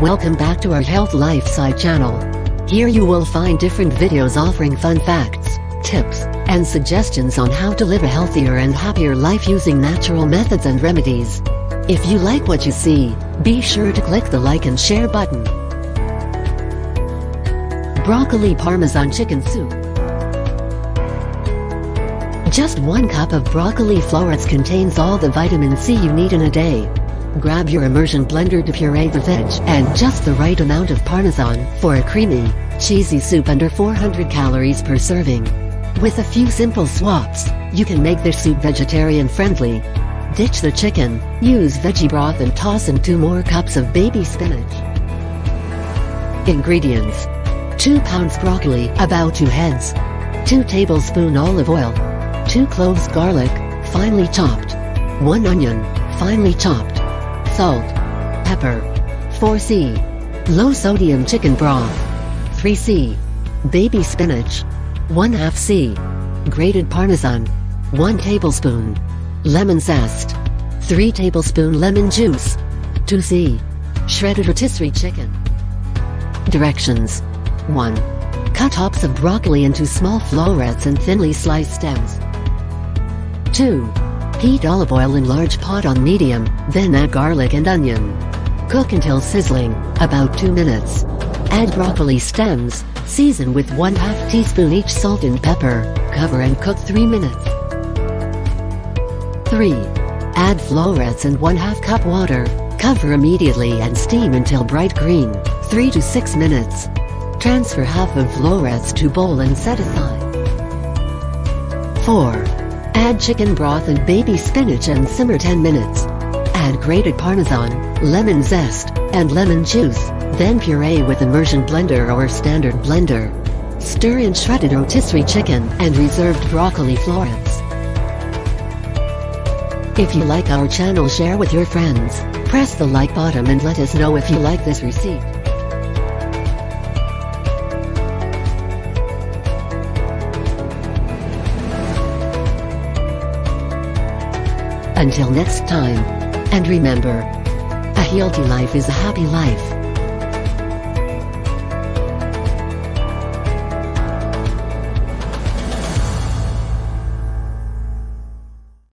Welcome back to our Health Lifestyle channel. Here you will find different videos offering fun facts, tips, and suggestions on how to live a healthier and happier life using natural methods and remedies. If you like what you see, be sure to click the like and share button. Broccoli Parmesan Chicken Soup. Just 1 cup of broccoli florets contains all the vitamin C you need in a day. Grab your immersion blender to puree the veg and just the right amount of parmesan for a creamy, cheesy soup under 400 calories per serving. With a few simple swaps, you can make this soup vegetarian friendly. Ditch the chicken, use veggie broth and toss in 2 more cups of baby spinach. Ingredients: 2 pounds broccoli, about 2 heads, 2 tablespoons olive oil, 2 cloves garlic, finely chopped, 1 onion, finely chopped, salt, pepper, 4c. Low sodium chicken broth, 3c. Baby spinach, 1/2 c. Grated parmesan, 1 tablespoon. Lemon zest, 3 tablespoon lemon juice, 2c. Shredded rotisserie chicken. Directions: 1. Cut tops of broccoli into small florets and thinly sliced stems. 2. Heat olive oil in large pot on medium, then add garlic and onion. Cook until sizzling, about 2 minutes. Add broccoli stems, season with 1/2 teaspoon each salt and pepper, cover and cook 3 minutes. 3. Add florets and 1/2 cup water, cover immediately and steam until bright green, 3 to 6 minutes. Transfer half of florets to bowl and set aside. 4. Add chicken broth and baby spinach and simmer 10 minutes. Add grated parmesan, lemon zest, and lemon juice, then puree with immersion blender or standard blender. Stir in shredded rotisserie chicken and reserved broccoli florets. If you like our channel, share with your friends, press the like button and let us know if you like this recipe. Until next time. And remember, a healthy life is a happy life.